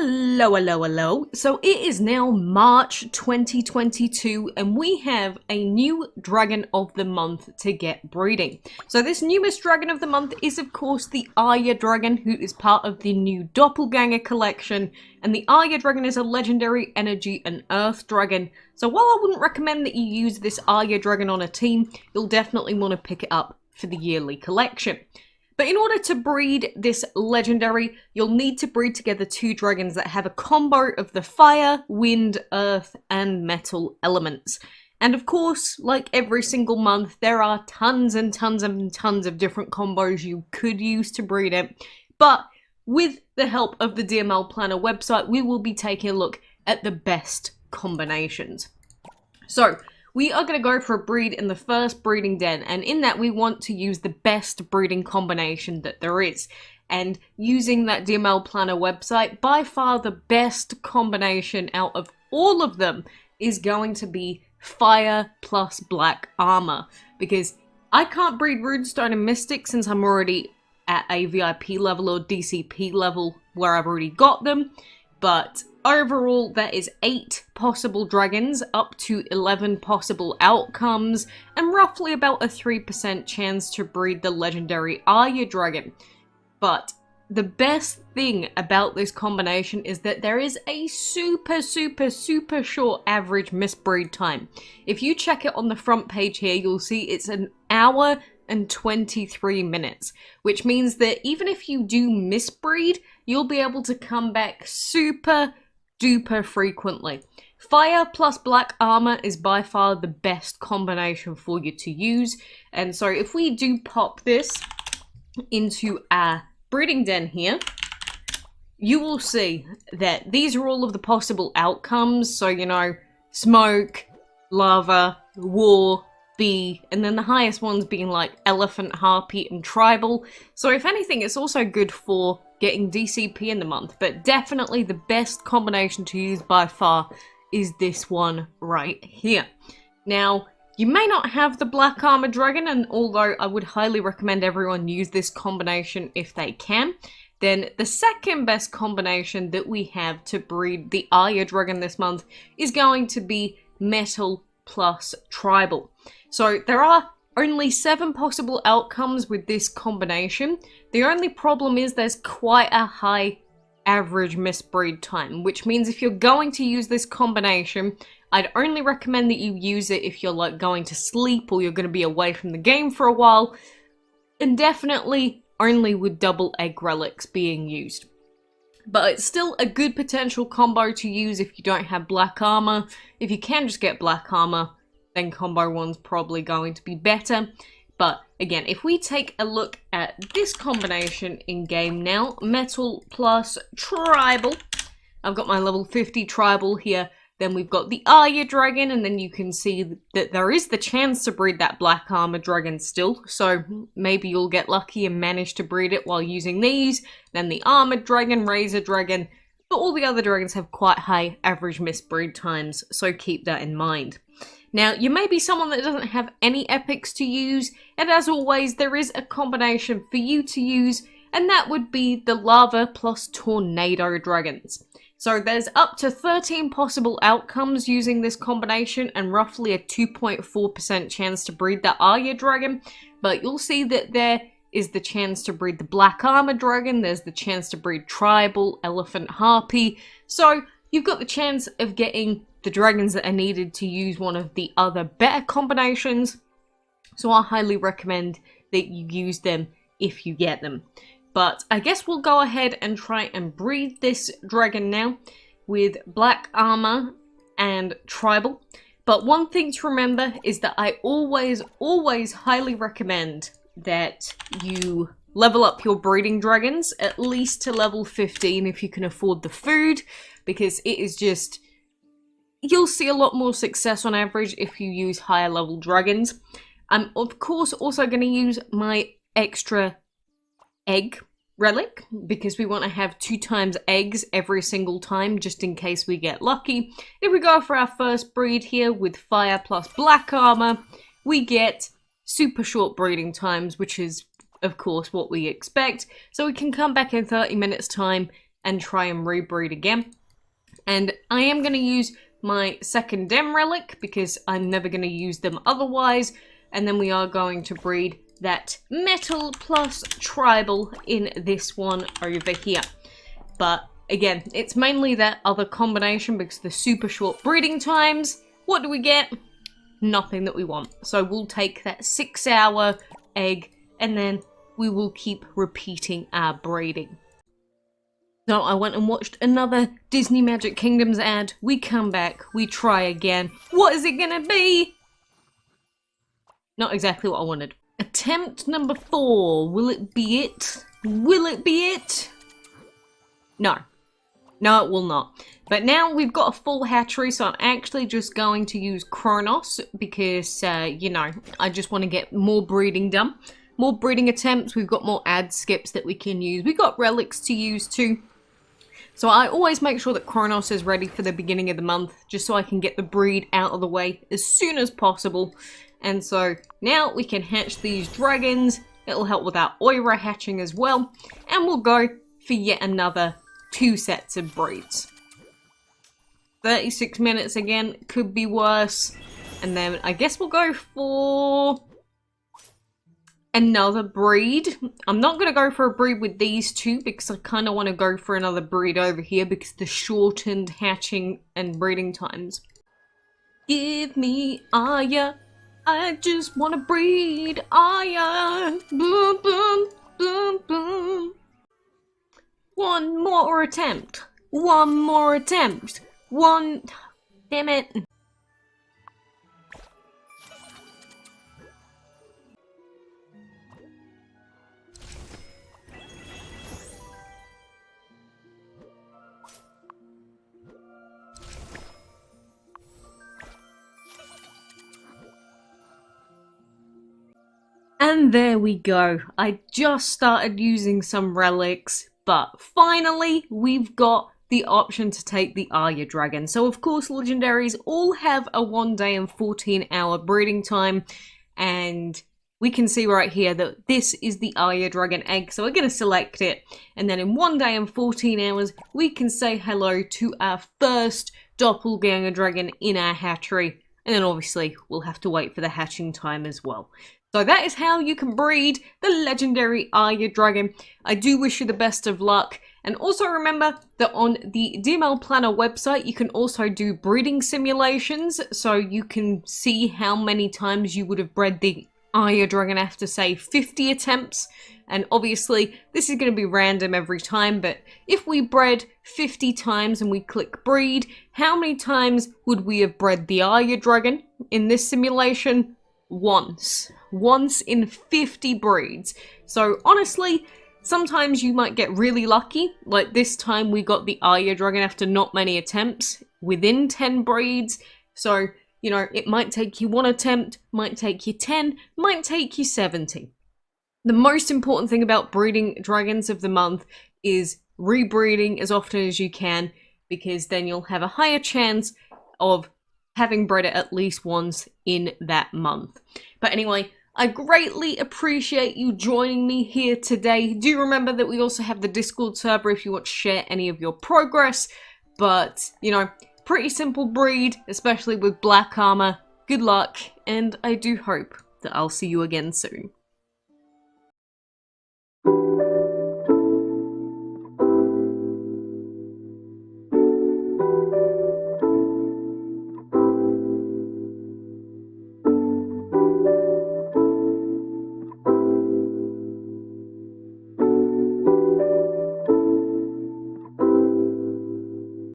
Hello, hello, hello. So it is now March 2022 and we have a new dragon of the month to get breeding. So this newest dragon of the month is of course the ARYA dragon, who is part of the new doppelganger collection. And the ARYA dragon is a legendary energy and earth dragon. So while I wouldn't recommend that you use this ARYA dragon on a team, you'll definitely want to pick it up for the yearly collection. But in order to breed this legendary, you'll need to breed together two dragons that have a combo of the fire, wind, earth, and metal elements. And of course, like every single month, there are tons and tons and tons of different combos you could use to breed it. But with the help of the DML Planner website, we will be taking a look at the best combinations. So, we are going to go for a breed in the first breeding den, and in that we want to use the best breeding combination that there is. And using that DML Planner website, by far the best combination out of all of them is going to be fire plus black armor. Because I can't breed Runestone and Mystic since I'm already at a VIP level or DCP level where I've already got them. But overall, there is 8 possible dragons, up to 11 possible outcomes, and roughly about a 3% chance to breed the legendary ARYA dragon. But the best thing about this combination is that there is a super short average misbreed time. If you check it on the front page here, you'll see it's an hour and 23 minutes, which means that even if you do misbreed, you'll be able to come back super duper frequently. Fire plus black armor is by far the best combination for you to use. And so if we do pop this into our breeding den here, you will see that these are all of the possible outcomes. So, you know, smoke, lava, war, bee, and then the highest ones being like elephant, harpy, and tribal. So if anything, it's also good for getting DCP in the month, but definitely the best combination to use by far is this one right here. Now, you may not have the black armor dragon, and although I would highly recommend everyone use this combination if they can, then the second best combination that we have to breed the ARYA dragon this month is going to be metal plus tribal. So there are only 7 possible outcomes with this combination. The only problem is there's quite a high average misbreed time, which means if you're going to use this combination, I'd only recommend that you use it if you're like going to sleep or you're going to be away from the game for a while, and definitely only with double egg relics being used. But it's still a good potential combo to use if you don't have black armor. If you can just get black armor, then combo 1's probably going to be better. But again, if we take a look at this combination in game now, metal plus tribal. I've got my level 50 tribal here. Then we've got the ARYA dragon, and then you can see that there is the chance to breed that black armor dragon still. So maybe you'll get lucky and manage to breed it while using these. Then the armored dragon, razor dragon. But all the other dragons have quite high average misbreed times, so keep that in mind. Now, you may be someone that doesn't have any epics to use, and as always, there is a combination for you to use, and that would be the lava plus tornado dragons. So there's up to 13 possible outcomes using this combination, and roughly a 2.4% chance to breed the ARYA dragon, but you'll see that there is the chance to breed the black armor dragon, there's the chance to breed tribal, elephant, harpy, so you've got the chance of getting the dragons that are needed to use one of the other better combinations. So I highly recommend that you use them if you get them. But I guess we'll go ahead and try and breed this dragon now with black armor and tribal. But one thing to remember is that I always highly recommend that you level up your breeding dragons at least to level 15 if you can afford the food, because it is just, you'll see a lot more success on average if you use higher level dragons. I'm of course also going to use my extra egg relic because we want to have 2 times eggs every single time just in case we get lucky. If we go for our first breed here with fire plus black armor, we get super short breeding times, which is of course what we expect, so we can come back in 30 minutes time and try and rebreed again. And I am going to use my second DEM relic because I'm never going to use them otherwise. And then we are going to breed that metal plus tribal in this one over here. But again, it's mainly that other combination because the super short breeding times. What do we get? Nothing that we want. So we'll take that 6-hour egg and then we will keep repeating our breeding. So I went and watched another Disney Magic Kingdoms ad. We come back, we try again. What is it gonna be? Not exactly what I wanted. Attempt number 4. Will it be it? Will it be it? No. No, it will not. But now we've got a full hatchery, so I'm actually just going to use Kronos because, you know, I just want to get more breeding done. More breeding attempts. We've got more ad skips that we can use. We've got relics to use too. So I always make sure that Kronos is ready for the beginning of the month, just so I can get the breed out of the way as soon as possible. And so now we can hatch these dragons. It'll help with our ARYA hatching as well. And we'll go for yet another 2 sets of breeds. 36 minutes again, could be worse. And then I guess we'll go for another breed. I'm not going to go for a breed with these two because I kind of want to go for another breed over here because the shortened hatching and breeding times. Give me ARYA. I just want to breed ARYA. Boom, boom, boom, boom. One more attempt. One more attempt. One. Damn it. And there we go. I just started using some relics, but finally we've got the option to take the ARYA Dragon. So of course legendaries all have a 1 day and 14-hour breeding time, and we can see right here that this is the ARYA Dragon egg. So we're going to select it, and then in 1 day and 14 hours we can say hello to our first doppelganger dragon in our hatchery, and then obviously we'll have to wait for the hatching time as well. So that is how you can breed the legendary ARYA Dragon. I do wish you the best of luck. And also remember that on the DML Planner website, you can also do breeding simulations. So you can see how many times you would have bred the ARYA Dragon after, say, 50 attempts. And obviously, this is going to be random every time. But if we bred 50 times and we click breed, how many times would we have bred the ARYA Dragon in this simulation? Once in 50 breeds. So honestly, sometimes you might get really lucky. Like this time we got the ARYA Dragon after not many attempts within 10 breeds. So, you know, it might take you 1 attempt, might take you 10, might take you 70. The most important thing about breeding dragons of the month is rebreeding as often as you can, because then you'll have a higher chance of having bred it at least once in that month. But anyway, I greatly appreciate you joining me here today. Do remember that we also have the Discord server if you want to share any of your progress. But, you know, pretty simple breed, especially with black armor. Good luck, and I do hope that I'll see you again soon.